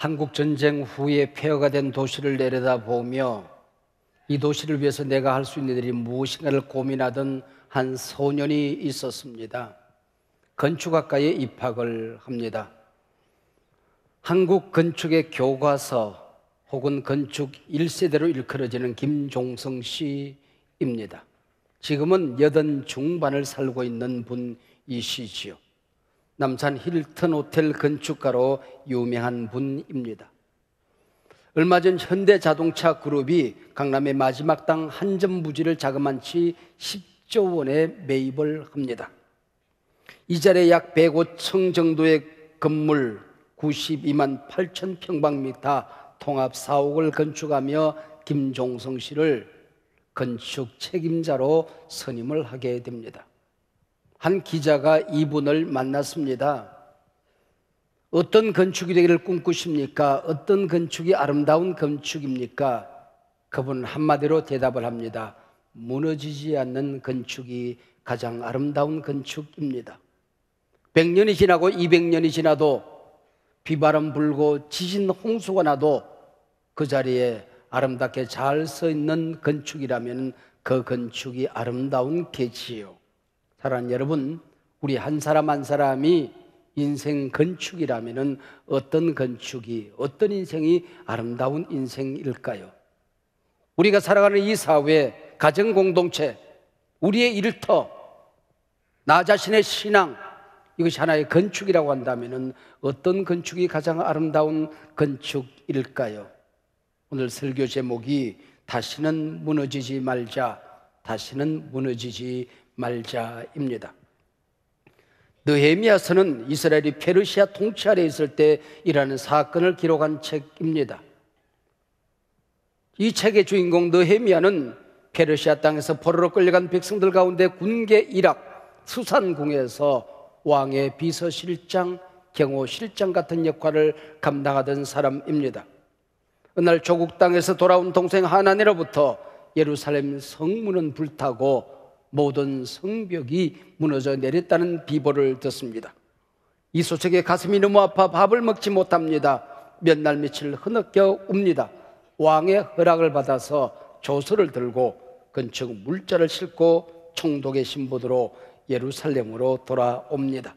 한국 전쟁 후에 폐허가 된 도시를 내려다보며 이 도시를 위해서 내가 할 수 있는 일이 무엇인가를 고민하던 한 소년이 있었습니다. 건축학과에 입학을 합니다. 한국 건축의 교과서 혹은 건축 1세대로 일컬어지는 김종성 씨입니다. 지금은 80 중반을 살고 있는 분이시지요. 남산 힐튼 호텔 건축가로 유명한 분입니다. 얼마 전 현대자동차 그룹이 강남의 마지막 당 한 점 부지를 자그만치 10조 원에 매입을 합니다. 이 자리에 약 105층 정도의 건물 92만 8천 평방미터 통합 사옥을 건축하며 김종성 씨를 건축 책임자로 선임을 하게 됩니다. 한 기자가 이분을 만났습니다. 어떤 건축이 되기를 꿈꾸십니까? 어떤 건축이 아름다운 건축입니까? 그분은 한마디로 대답을 합니다. 무너지지 않는 건축이 가장 아름다운 건축입니다. 100년이 지나고 200년이 지나도 비바람 불고 지진 홍수가 나도 그 자리에 아름답게 잘 서 있는 건축이라면 그 건축이 아름다운 게지요. 사랑하는 여러분, 우리 한 사람 한 사람이 인생 건축이라면 어떤 건축이, 어떤 인생이 아름다운 인생일까요? 우리가 살아가는 이 사회, 가정 공동체, 우리의 일터, 나 자신의 신앙, 이것이 하나의 건축이라고 한다면 어떤 건축이 가장 아름다운 건축일까요? 오늘 설교 제목이 다시는 무너지지 말자, 다시는 무너지지 말자입니다. 느헤미야서는 이스라엘이 페르시아 통치 아래 있을 때 일어나는 사건을 기록한 책입니다. 이 책의 주인공 느헤미야는 페르시아 땅에서 포로로 끌려간 백성들 가운데 군계 일학, 수산궁에서 왕의 비서실장, 경호실장 같은 역할을 감당하던 사람입니다. 어느 날 조국 땅에서 돌아온 동생 하나니로부터 예루살렘 성문은 불타고 모든 성벽이 무너져 내렸다는 비보를 듣습니다. 이 소식에 가슴이 너무 아파 밥을 먹지 못합니다. 몇 날 며칠 흐느껴 웁니다. 왕의 허락을 받아서 조서를 들고 건축 물자를 싣고 총독의 신부대로 예루살렘으로 돌아옵니다.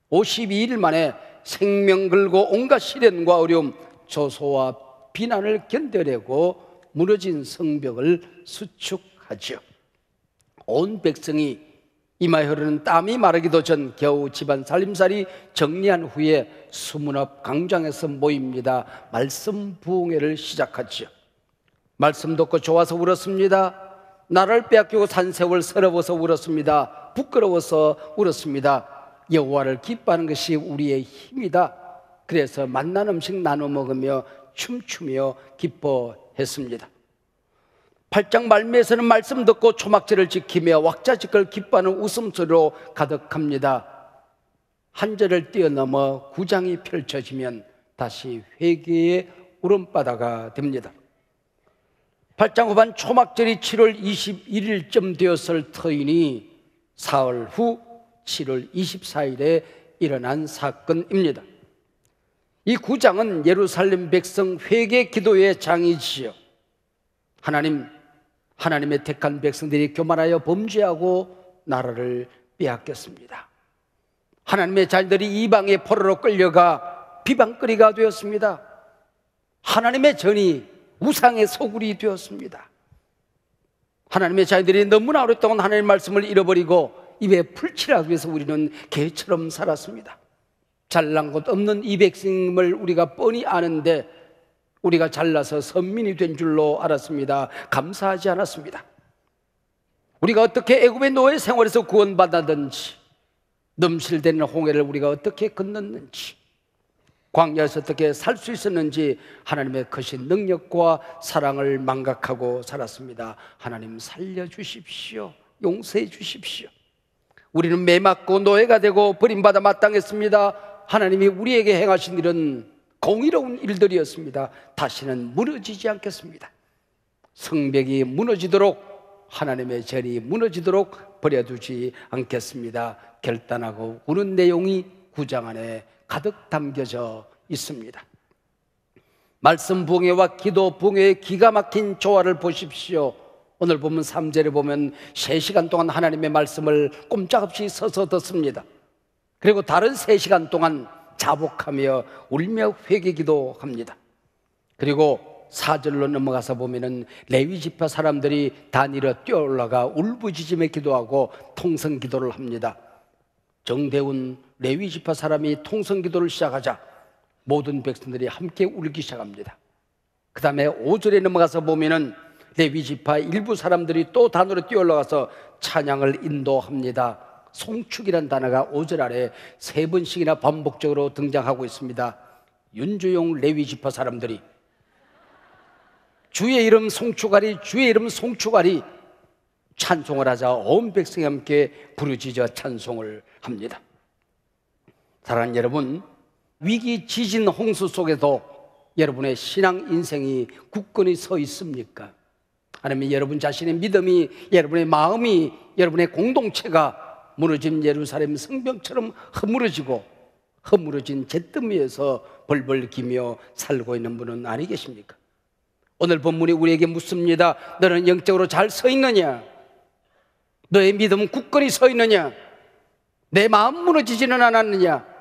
52일 만에 생명 걸고 온갖 시련과 어려움, 조소와 비난을 견뎌내고 무너진 성벽을 수축하죠. 온 백성이 이마에 흐르는 땀이 마르기도 전 겨우 집안 살림살이 정리한 후에 수문 앞 광장에서 모입니다. 말씀 부흥회를 시작하죠. 말씀 듣고 좋아서 울었습니다. 나를 빼앗기고 산 세월 서러워서 울었습니다. 부끄러워서 울었습니다. 여호와를 기뻐하는 것이 우리의 힘이다. 그래서 맛난 음식 나눠 먹으며 춤추며 기뻐했습니다. 8장 말미에서는 말씀 듣고 초막절을 지키며 왁자지껄 기뻐하는 웃음소리로 가득합니다. 한 절을 뛰어넘어 9장이 펼쳐지면 다시 회개의 울음바다가 됩니다. 8장 후반 초막절이 7월 21일쯤 되었을 터이니 사흘 후 7월 24일에 일어난 사건입니다. 이 9장은 예루살렘 백성 회개 기도의 장이지요. 하나님의 택한 백성들이 교만하여 범죄하고 나라를 빼앗겼습니다. 하나님의 자녀들이 이방의 포로로 끌려가 비방거리가 되었습니다. 하나님의 전이 우상의 소굴이 되었습니다. 하나님의 자녀들이 너무나 오랫동안 하나님의 말씀을 잃어버리고 입에 풀칠하기 위해서 우리는 개처럼 살았습니다. 잘난 것 없는 이 백성임을 우리가 뻔히 아는데 우리가 잘나서 선민이 된 줄로 알았습니다. 감사하지 않았습니다. 우리가 어떻게 애굽의 노예 생활에서 구원받았는지, 넘실대는 홍해를 우리가 어떻게 건넜는지, 광야에서 어떻게 살 수 있었는지 하나님의 크신 능력과 사랑을 망각하고 살았습니다. 하나님 살려주십시오. 용서해 주십시오. 우리는 매맞고 노예가 되고 버림받아 마땅했습니다. 하나님이 우리에게 행하신 일은 공의로운 일들이었습니다. 다시는 무너지지 않겠습니다. 성벽이 무너지도록, 하나님의 전이 무너지도록 버려두지 않겠습니다. 결단하고 우는 내용이 9장 안에 가득 담겨져 있습니다. 말씀 붕괴와 기도 붕괴의 기가 막힌 조화를 보십시오. 오늘 보면 3절에 보면 3시간 동안 하나님의 말씀을 꼼짝없이 서서 듣습니다. 그리고 다른 3시간 동안 자복하며 울며 회개기도 합니다. 그리고 4절로 넘어가서 보면은 레위 지파 사람들이 단일어 뛰어올라가 울부짖으며 기도하고 통성 기도를 합니다. 정대운 레위 지파 사람이 통성 기도를 시작하자 모든 백성들이 함께 울기 시작합니다. 그 다음에 5절에 넘어가서 보면은 레위 지파 일부 사람들이 또 단으로 뛰어올라가서 찬양을 인도합니다. 송축이라는 단어가 5절 아래 3번씩이나 반복적으로 등장하고 있습니다. 윤주용 레위 지파 사람들이 주의 이름 송축하리, 주의 이름 송축하리 찬송을 하자 온 백성이 함께 부르짖어 찬송을 합니다. 사랑하는 여러분, 위기, 지진, 홍수 속에도 여러분의 신앙 인생이 굳건히 서 있습니까? 아니면 여러분 자신의 믿음이, 여러분의 마음이, 여러분의 공동체가 무너진 예루살렘 성벽처럼 허물어진 잿더미 위에서 벌벌 기며 살고 있는 분은 아니 계십니까? 오늘 본문이 우리에게 묻습니다. 너는 영적으로 잘 서 있느냐? 너의 믿음은 굳건히 서 있느냐? 내 마음 무너지지는 않았느냐?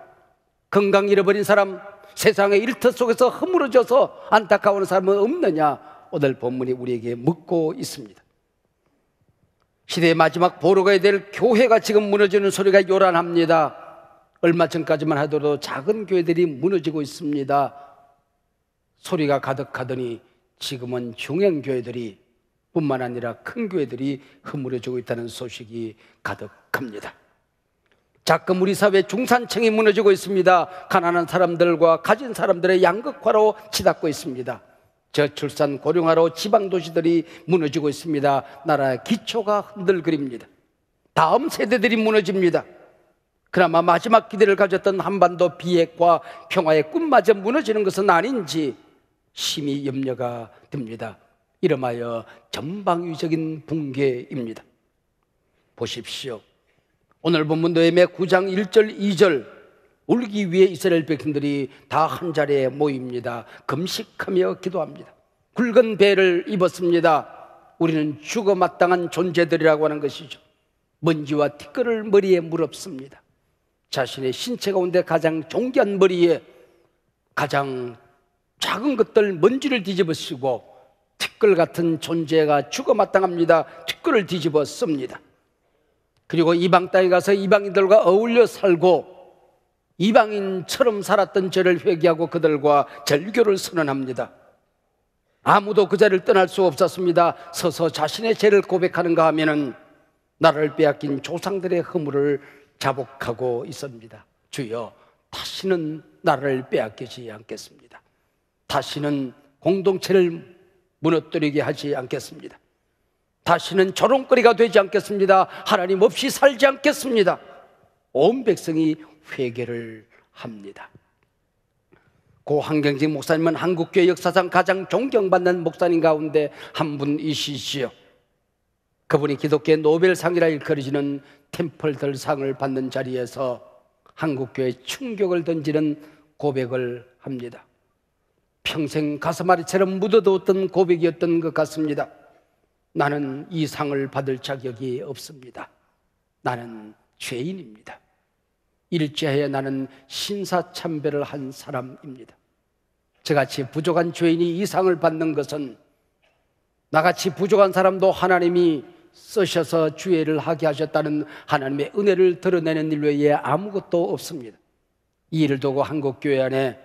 건강 잃어버린 사람, 세상의 일터 속에서 허물어져서 안타까운 사람은 없느냐? 오늘 본문이 우리에게 묻고 있습니다. 시대의 마지막 보러 가야 될 교회가 지금 무너지는 소리가 요란합니다. 얼마 전까지만 하더라도 작은 교회들이 무너지고 있습니다. 소리가 가득하더니 지금은 중형교회들이 뿐만 아니라 큰 교회들이 허물어지고 있다는 소식이 가득합니다. 자금 우리 사회 중산층이 무너지고 있습니다. 가난한 사람들과 가진 사람들의 양극화로 치닫고 있습니다. 저출산 고령화로 지방도시들이 무너지고 있습니다. 나라의 기초가 흔들거립니다. 다음 세대들이 무너집니다. 그나마 마지막 기대를 가졌던 한반도 비핵화 평화의 꿈마저 무너지는 것은 아닌지 심히 염려가 듭니다. 이름하여 전방위적인 붕괴입니다. 보십시오. 오늘 본문 느헤미야 9장 1절 2절 울기 위해 이스라엘 백성들이 다 한자리에 모입니다. 금식하며 기도합니다. 굵은 배를 입었습니다. 우리는 죽어 마땅한 존재들이라고 하는 것이죠. 먼지와 티끌을 머리에 물었습니다. 자신의 신체 가운데 가장 존귀한 머리에 가장 작은 것들 먼지를 뒤집어 쓰고 티끌 같은 존재가 죽어 마땅합니다. 티끌을 뒤집어 씁니다. 그리고 이방 땅에 가서 이방인들과 어울려 살고 이방인처럼 살았던 죄를 회개하고 그들과 절교를 선언합니다. 아무도 그 자리를 떠날 수 없었습니다. 서서 자신의 죄를 고백하는가 하면은 나를 빼앗긴 조상들의 허물을 자복하고 있습니다. 주여, 다시는 나를 빼앗기지 않겠습니다. 다시는 공동체를 무너뜨리게 하지 않겠습니다. 다시는 조롱거리가 되지 않겠습니다. 하나님 없이 살지 않겠습니다. 온 백성이 회개를 합니다. 고 한경직 목사님은 한국교회 역사상 가장 존경받는 목사님 가운데 한 분이시지요. 그분이 기독교의 노벨상이라 일컬어지는 템플들 상을 받는 자리에서 한국교회에 충격을 던지는 고백을 합니다. 평생 가슴앓이처럼 묻어두었던 고백이었던 것 같습니다. 나는 이 상을 받을 자격이 없습니다. 나는 죄인입니다. 일제하에 나는 신사참배를 한 사람입니다. 저같이 부족한 죄인이 이 상을 받는 것은 나같이 부족한 사람도 하나님이 쓰셔서 주애를 하게 하셨다는 하나님의 은혜를 드러내는 일 외에 아무것도 없습니다. 이 일을 두고 한국교회 안에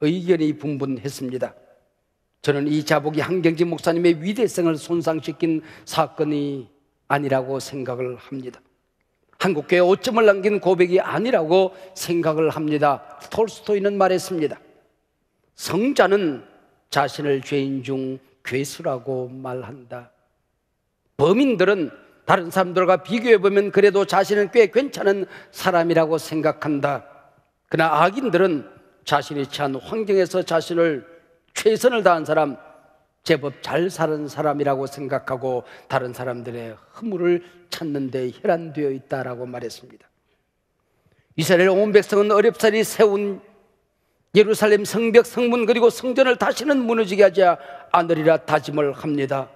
의견이 분분했습니다. 저는 이 자복이 한경직 목사님의 위대성을 손상시킨 사건이 아니라고 생각을 합니다. 한국교회에 오점을 남긴 고백이 아니라고 생각을 합니다. 톨스토이는 말했습니다. 성자는 자신을 죄인 중 괴수라고 말한다. 범인들은 다른 사람들과 비교해보면 그래도 자신은 꽤 괜찮은 사람이라고 생각한다. 그러나 악인들은 자신이 처한 환경에서 자신을 최선을 다한 사람, 제법 잘 사는 사람이라고 생각하고 다른 사람들의 허물을 찾는 데 혈안되어 있다라고 말했습니다. 이스라엘 온 백성은 어렵사리 세운 예루살렘 성벽, 성문 그리고 성전을 다시는 무너지게 하지 않으리라 다짐을 합니다.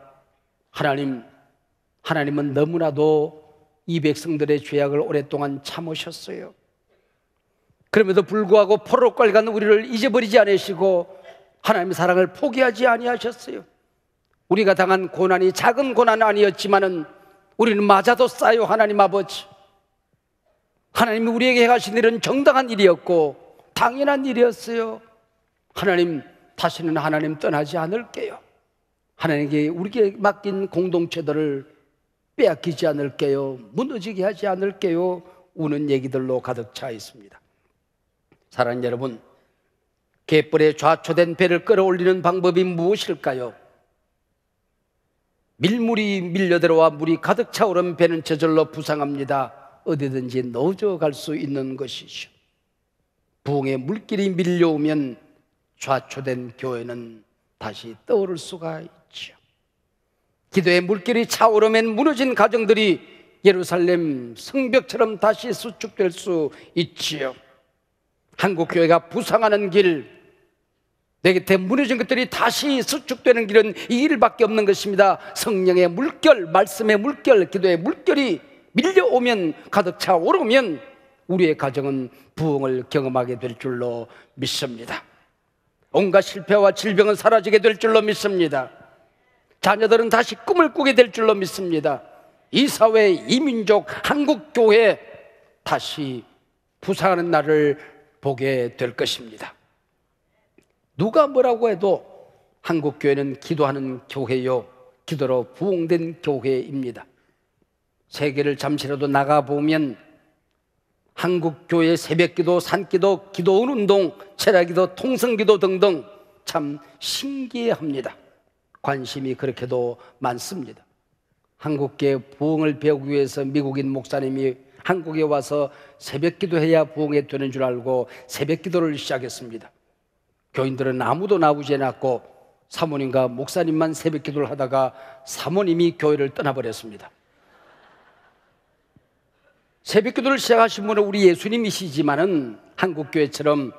하나님은 너무나도 이 백성들의 죄악을 오랫동안 참으셨어요. 그럼에도 불구하고 포로로 끌려간 우리를 잊어버리지 않으시고 하나님의 사랑을 포기하지 아니하셨어요. 우리가 당한 고난이 작은 고난은 아니었지만은 우리는 맞아뒀어요. 하나님 아버지, 하나님이 우리에게 행하신 일은 정당한 일이었고 당연한 일이었어요. 하나님, 다시는 하나님 떠나지 않을게요. 하나님께 우리에게 맡긴 공동체들을 빼앗기지 않을게요. 무너지게 하지 않을게요. 우는 얘기들로 가득 차 있습니다. 사랑하는 여러분, 갯벌에 좌초된 배를 끌어올리는 방법이 무엇일까요? 밀물이 밀려들어와 물이 가득 차오른 배는 저절로 부상합니다. 어디든지 넣어져 갈 수 있는 것이죠. 부흥의 물길이 밀려오면 좌초된 교회는 다시 떠오를 수가 있죠. 기도의 물길이 차오르면 무너진 가정들이 예루살렘 성벽처럼 다시 수축될 수 있지요. 한국교회가 부상하는 길, 내 곁에 무너진 것들이 다시 수축되는 길은 이 길밖에 없는 것입니다. 성령의 물결, 말씀의 물결, 기도의 물결이 밀려오면, 가득 차오르면 우리의 가정은 부흥을 경험하게 될 줄로 믿습니다. 온갖 실패와 질병은 사라지게 될 줄로 믿습니다. 자녀들은 다시 꿈을 꾸게 될 줄로 믿습니다. 이 사회, 이 민족, 한국교회 다시 부상하는 날을 보게 될 것입니다. 누가 뭐라고 해도 한국교회는 기도하는 교회요, 기도로 부흥된 교회입니다. 세계를 잠시라도 나가보면 한국교회의 새벽기도, 산기도, 기도원 운동, 철야기도, 통성기도 등등 참 신기해합니다. 관심이 그렇게도 많습니다. 한국교회 부흥을 배우기 위해서 미국인 목사님이 한국에 와서 새벽기도해야 부흥이 되는 줄 알고 새벽기도를 시작했습니다. 교인들은 아무도 나오지 않았고 사모님과 목사님만 새벽기도를 하다가 사모님이 교회를 떠나버렸습니다. 새벽기도를 시작하신 분은 우리 예수님이시지만은 한국교회처럼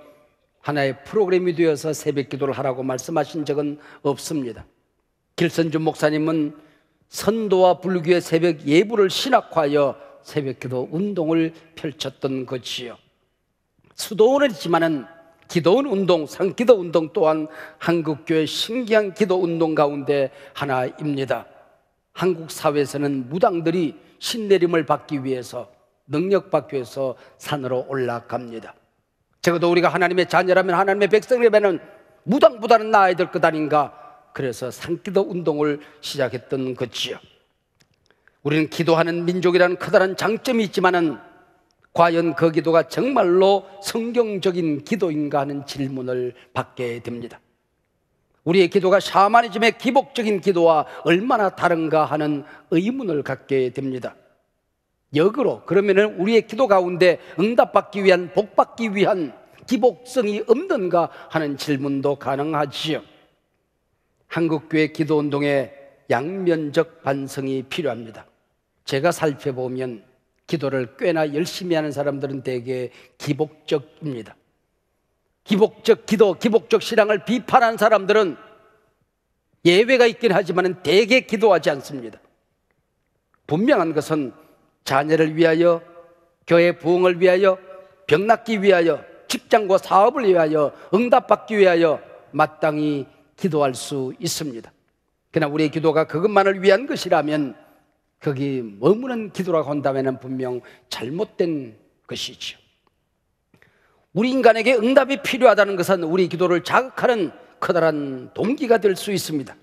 하나의 프로그램이 되어서 새벽기도를 하라고 말씀하신 적은 없습니다. 길선주 목사님은 선도와 불교의 새벽 예불을 신학화하여 새벽기도 운동을 펼쳤던 것이요. 수도원은 있지만은 기도원 운동, 상기도 운동 또한 한국교회 신기한 기도 운동 가운데 하나입니다. 한국 사회에서는 무당들이 신내림을 받기 위해서, 능력 받기 위해서 산으로 올라갑니다. 적어도 우리가 하나님의 자녀라면, 하나님의 백성이라면 무당보다는 나아야 될 것 아닌가. 그래서 산기도 운동을 시작했던 것이요. 우리는 기도하는 민족이라는 커다란 장점이 있지만은 과연 그 기도가 정말로 성경적인 기도인가 하는 질문을 받게 됩니다. 우리의 기도가 샤머니즘의 기복적인 기도와 얼마나 다른가 하는 의문을 갖게 됩니다. 역으로 그러면은 우리의 기도 가운데 응답받기 위한, 복받기 위한 기복성이 없는가 하는 질문도 가능하지요. 한국교회 기도운동에 양면적 반성이 필요합니다. 제가 살펴보면 기도를 꽤나 열심히 하는 사람들은 대개 기복적입니다. 기복적 기도, 기복적 신앙을 비판하는 사람들은 예외가 있긴 하지만 대개 기도하지 않습니다. 분명한 것은 자녀를 위하여, 교회 부흥을 위하여, 병 낫기 위하여, 직장과 사업을 위하여, 응답받기 위하여 마땅히 기도할 수 있습니다. 그러나 우리의 기도가 그것만을 위한 것이라면 거기 머무는 기도라고 한다면 분명 잘못된 것이죠. 우리 인간에게 응답이 필요하다는 것은 우리 기도를 자극하는 커다란 동기가 될 수 있습니다.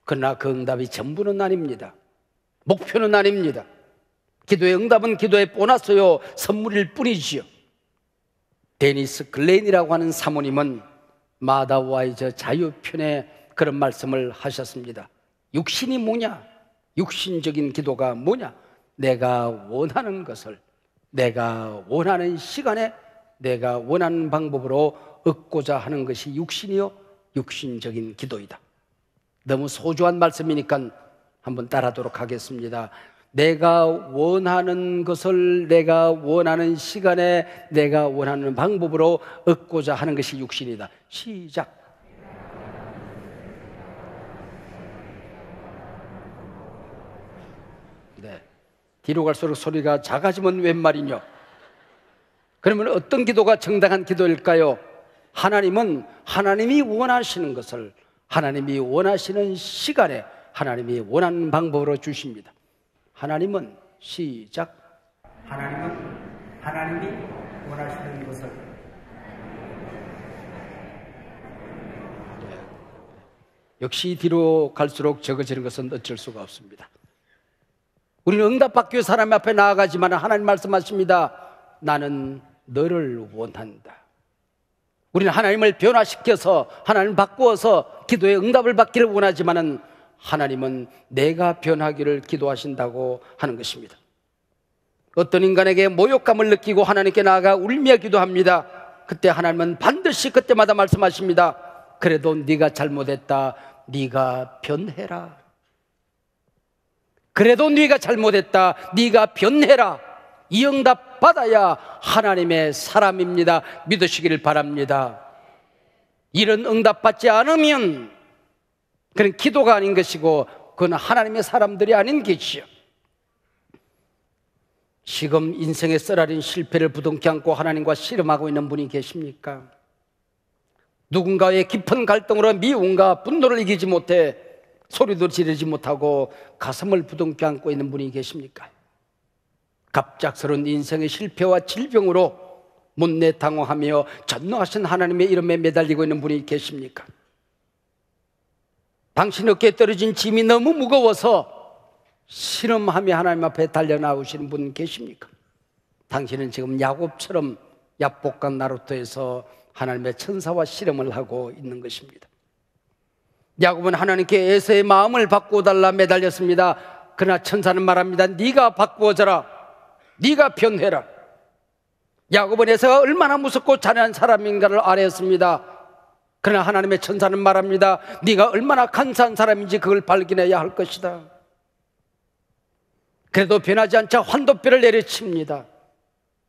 그러나 그 응답이 전부는 아닙니다. 목표는 아닙니다. 기도의 응답은 기도의 보너스요, 선물일 뿐이지요. 데니스 글렌이라고 하는 사모님은 마다 와이저 자유편에 그런 말씀을 하셨습니다. 육신이 뭐냐? 육신적인 기도가 뭐냐? 내가 원하는 것을 내가 원하는 시간에 내가 원하는 방법으로 얻고자 하는 것이 육신이요, 육신적인 기도이다. 너무 소중한 말씀이니까 한번 따라하도록 하겠습니다. 내가 원하는 것을 내가 원하는 시간에 내가 원하는 방법으로 얻고자 하는 것이 육신이다. 시작. 네. 뒤로 갈수록 소리가 작아지면 웬 말이뇨? 그러면 어떤 기도가 정당한 기도일까요? 하나님은 하나님이 원하시는 것을 하나님이 원하시는 시간에 하나님이 원하는 방법으로 주십니다. 하나님은 시작. 하나님은 하나님이 원하시는 것을 역시 뒤로 갈수록 적어지는 것은 어쩔 수가 없습니다. 우리는 응답받기 위해 사람 앞에 나아가지만 하나님 말씀하십니다. 나는 너를 원한다. 우리는 하나님을 변화시켜서 하나님을 바꾸어서 기도의 응답을 받기를 원하지만 하나님은 내가 변하기를 기도하신다고 하는 것입니다. 어떤 인간에게 모욕감을 느끼고 하나님께 나아가 울며 기도합니다. 그때 하나님은 반드시 그때마다 말씀하십니다. 그래도 네가 잘못했다. 네가 변해라. 그래도 네가 잘못했다. 네가 변해라. 이 응답 받아야 하나님의 사람입니다. 믿으시기를 바랍니다. 이런 응답 받지 않으면 그건 기도가 아닌 것이고 그건 하나님의 사람들이 아닌 것이요. 지금 인생의 쓰라린 실패를 부둥켜 안고 하나님과 씨름하고 있는 분이 계십니까? 누군가의 깊은 갈등으로 미움과 분노를 이기지 못해 소리도 지르지 못하고 가슴을 부둥켜 안고 있는 분이 계십니까? 갑작스러운 인생의 실패와 질병으로 문내당황하며 전능하신 하나님의 이름에 매달리고 있는 분이 계십니까? 당신 어깨에 떨어진 짐이 너무 무거워서 신음하며 하나님 앞에 달려나오시는 분 계십니까? 당신은 지금 야곱처럼 야복강 나루터에서 하나님의 천사와 씨름을 하고 있는 것입니다. 야곱은 하나님께 에서의 마음을 바꾸어 달라 매달렸습니다. 그러나 천사는 말합니다. 네가 바꾸어져라. 네가 변해라. 야곱은 에서가 얼마나 무섭고 잔인한 사람인가를 알았습니다. 그러나 하나님의 천사는 말합니다. 네가 얼마나 간사한 사람인지 그걸 발견해야 할 것이다. 그래도 변하지 않자 환도뼈를 내려칩니다.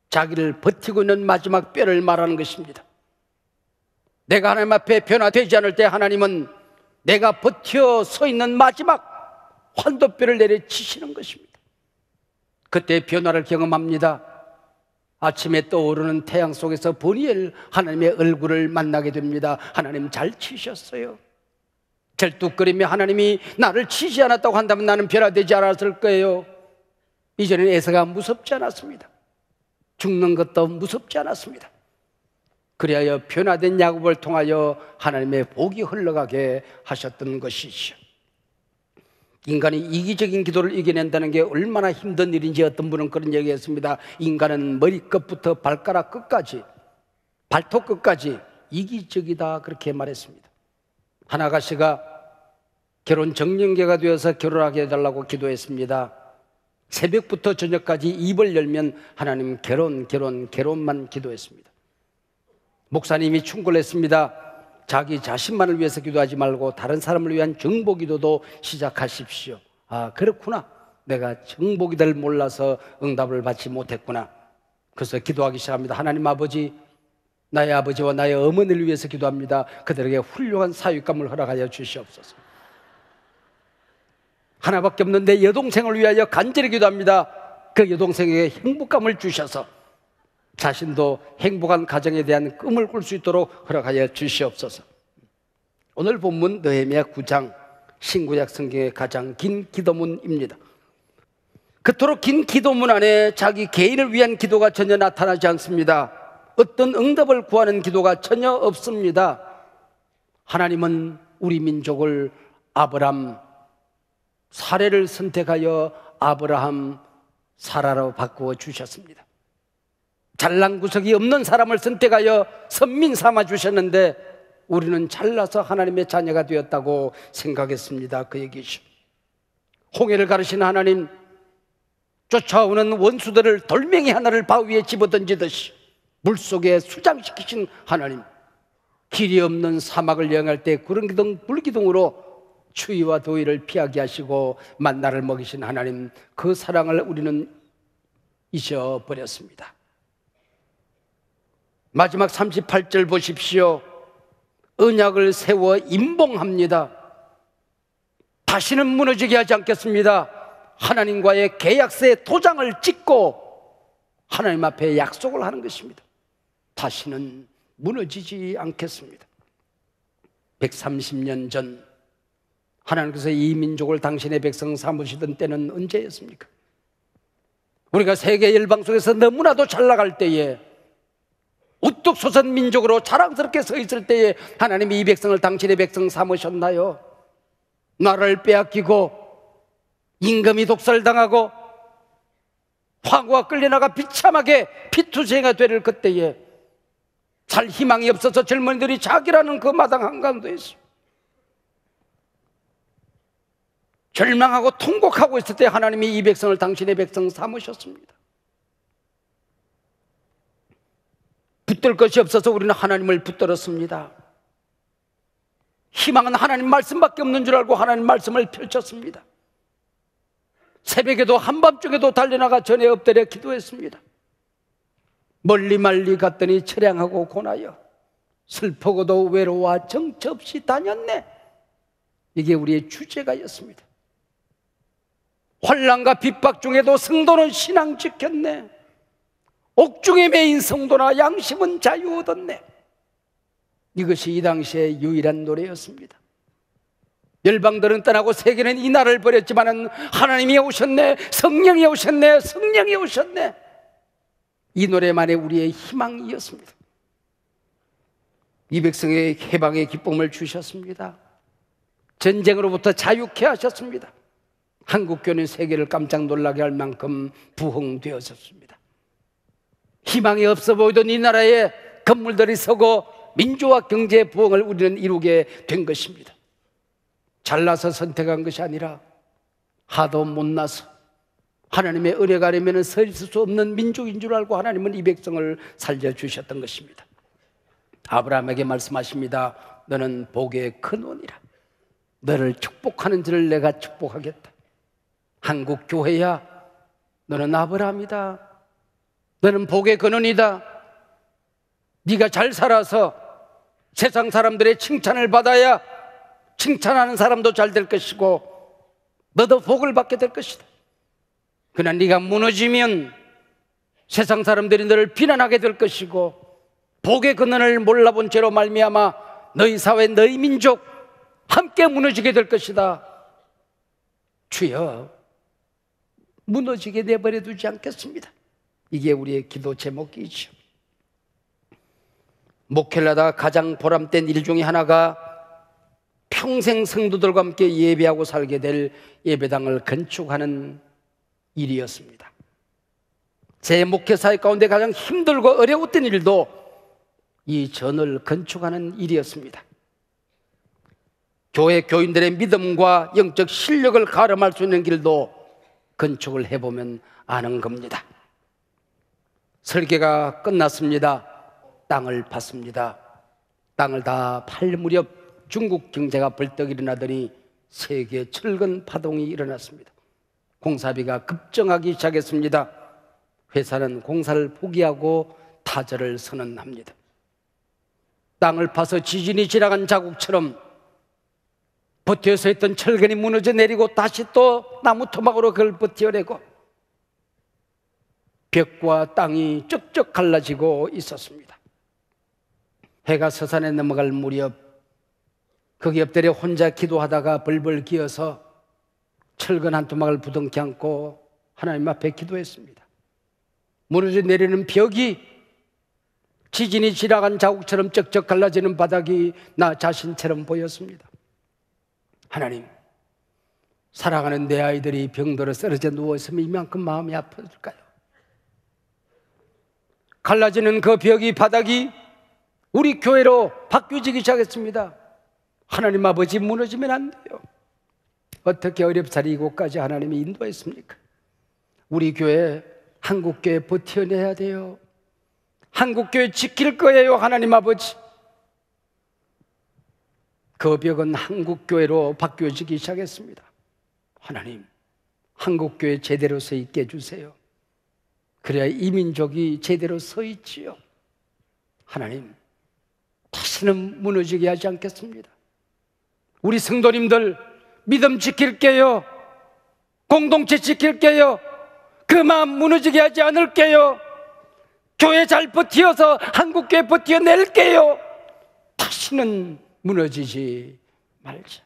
자기를 버티고 있는 마지막 뼈를 말하는 것입니다. 내가 하나님 앞에 변화되지 않을 때 하나님은 내가 버텨 서 있는 마지막 환도뼈를 내려치시는 것입니다. 그때 변화를 경험합니다. 아침에 떠오르는 태양 속에서 보니엘 하나님의 얼굴을 만나게 됩니다. 하나님 잘 치셨어요. 절뚝거리며 하나님이 나를 치지 않았다고 한다면 나는 변화되지 않았을 거예요. 이전에는 에서가 무섭지 않았습니다. 죽는 것도 무섭지 않았습니다. 그리하여 변화된 야곱을 통하여 하나님의 복이 흘러가게 하셨던 것이죠. 인간이 이기적인 기도를 이겨낸다는 게 얼마나 힘든 일인지 어떤 분은 그런 얘기했습니다. 인간은 머리끝부터 발가락 끝까지, 발톱 끝까지 이기적이다, 그렇게 말했습니다. 한 아가씨가 결혼 정년기가 되어서 결혼하게 해달라고 기도했습니다. 새벽부터 저녁까지 입을 열면 하나님 결혼만 기도했습니다. 목사님이 충고했습니다. 자기 자신만을 위해서 기도하지 말고 다른 사람을 위한 정복 기도도 시작하십시오. 아, 그렇구나. 내가 정복이 될 몰라서 응답을 받지 못했구나. 그래서 기도하기 시작합니다. 하나님 아버지, 나의 아버지와 나의 어머니를 위해서 기도합니다. 그들에게 훌륭한 사육감을 허락하여 주시옵소서. 하나밖에 없는 내 여동생을 위하여 간절히 기도합니다. 그 여동생에게 행복감을 주셔서 자신도 행복한 가정에 대한 꿈을 꿀 수 있도록 허락하여 주시옵소서. 오늘 본문 느헤미야 9장 신구약 성경의 가장 긴 기도문입니다. 그토록 긴 기도문 안에 자기 개인을 위한 기도가 전혀 나타나지 않습니다. 어떤 응답을 구하는 기도가 전혀 없습니다. 하나님은 우리 민족을 아브람, 사례를 선택하여 아브라함, 사라로 바꾸어 주셨습니다. 잘난 구석이 없는 사람을 선택하여 선민 삼아 주셨는데 우리는 잘나서 하나님의 자녀가 되었다고 생각했습니다. 그 얘기죠. 홍해를 가르치는 하나님, 쫓아오는 원수들을 돌멩이 하나를 바위에 집어던지듯이 물속에 수장시키신 하나님, 길이 없는 사막을 여행할 때 구름기둥, 불기둥으로 추위와 더위를 피하게 하시고 만나를 먹이신 하나님, 그 사랑을 우리는 잊어버렸습니다. 마지막 38절 보십시오. 언약을 세워 임봉합니다. 다시는 무너지게 하지 않겠습니다. 하나님과의 계약서에 도장을 찍고 하나님 앞에 약속을 하는 것입니다. 다시는 무너지지 않겠습니다. 130년 전 하나님께서 이 민족을 당신의 백성 삼으시던 때는 언제였습니까? 우리가 세계 열방 속에서 너무나도 잘 나갈 때에, 우뚝 솟은 민족으로 자랑스럽게 서 있을 때에 하나님이 이 백성을 당신의 백성 삼으셨나요? 나라를 빼앗기고 임금이 독살당하고 황후가 끌려나가 비참하게 피투성이가 되는 그때에 살 희망이 없어서 젊은이들이 자기라는 그 마당 한가운데에서 절망하고 통곡하고 있을 때 하나님이 이 백성을 당신의 백성 삼으셨습니다. 붙들 것이 없어서 우리는 하나님을 붙들었습니다. 희망은 하나님 말씀밖에 없는 줄 알고 하나님 말씀을 펼쳤습니다. 새벽에도 한밤중에도 달려나가 전에 엎드려 기도했습니다. 멀리 멀리 갔더니 처량하고 고나여 슬프고도 외로워 정처 없이 다녔네. 이게 우리의 주제가였습니다. 환난과 핍박 중에도 성도는 신앙 지켰네. 옥중에 매인 성도나 양심은 자유 얻었네. 이것이 이 당시의 유일한 노래였습니다. 열방들은 떠나고 세계는 이 나라를 버렸지만 하나님이 오셨네, 성령이 오셨네, 성령이 오셨네. 이 노래만이 우리의 희망이었습니다. 이 백성의 해방의 기쁨을 주셨습니다. 전쟁으로부터 자유케 하셨습니다. 한국교회는 세계를 깜짝 놀라게 할 만큼 부흥되었습니다. 희망이 없어 보이던 이 나라에 건물들이 서고 민주화 경제 부흥을 우리는 이루게 된 것입니다. 잘나서 선택한 것이 아니라 하도 못나서 하나님의 은혜가 아니면 서 있을 수 없는 민족인 줄 알고 하나님은 이 백성을 살려주셨던 것입니다. 아브라함에게 말씀하십니다. 너는 복의 근원이라. 너를 축복하는 자를 내가 축복하겠다. 한국교회야, 너는 아브라함이다. 너는 복의 근원이다. 네가 잘 살아서 세상 사람들의 칭찬을 받아야 칭찬하는 사람도 잘 될 것이고 너도 복을 받게 될 것이다. 그러나 네가 무너지면 세상 사람들이 너를 비난하게 될 것이고 복의 근원을 몰라본 죄로 말미암아 너희 사회, 너희 민족 함께 무너지게 될 것이다. 주여, 무너지게 내버려 두지 않겠습니다. 이게 우리의 기도 제목이죠. 목회를 하다 가장 보람된 일 중에 하나가 평생 성도들과 함께 예배하고 살게 될 예배당을 건축하는 일이었습니다. 제 목회사회 가운데 가장 힘들고 어려웠던 일도 이 전을 건축하는 일이었습니다. 교회 교인들의 믿음과 영적 실력을 가름할 수 있는 길도 건축을 해보면 아는 겁니다. 설계가 끝났습니다. 땅을 팠습니다. 땅을 다 팔 무렵 중국 경제가 벌떡 일어나더니 세계 철근 파동이 일어났습니다. 공사비가 급증하기 시작했습니다. 회사는 공사를 포기하고 타절을 선언합니다. 땅을 파서 지진이 지나간 자국처럼 버텨서 있던 철근이 무너져 내리고 다시 또 나무 토막으로 그걸 버텨내고 벽과 땅이 쩍쩍 갈라지고 있었습니다. 해가 서산에 넘어갈 무렵 거기 엎드려 혼자 기도하다가 벌벌 기어서 철근 한 토막을 부둥켜 안고 하나님 앞에 기도했습니다. 무너져 내리는 벽이 지진이 지나간 자국처럼 쩍쩍 갈라지는 바닥이 나 자신처럼 보였습니다. 하나님, 사랑하는 내 아이들이 병들어 쓰러져 누워있으면 이만큼 마음이 아플까요? 갈라지는 그 벽이 바닥이 우리 교회로 바뀌어지기 시작했습니다. 하나님 아버지, 무너지면 안 돼요. 어떻게 어렵사리 이곳까지 하나님이 인도했습니까? 우리 교회, 한국교회 버텨내야 돼요. 한국교회 지킬 거예요. 하나님 아버지, 그 벽은 한국교회로 바뀌어지기 시작했습니다. 하나님, 한국교회 제대로 서 있게 해주세요. 그래야 이민족이 제대로 서 있지요. 하나님, 다시는 무너지게 하지 않겠습니다. 우리 성도님들 믿음 지킬게요. 공동체 지킬게요. 그 마음 무너지게 하지 않을게요. 교회 잘 버티어서 한국교회 버텨낼게요. 다시는 무너지지 말자.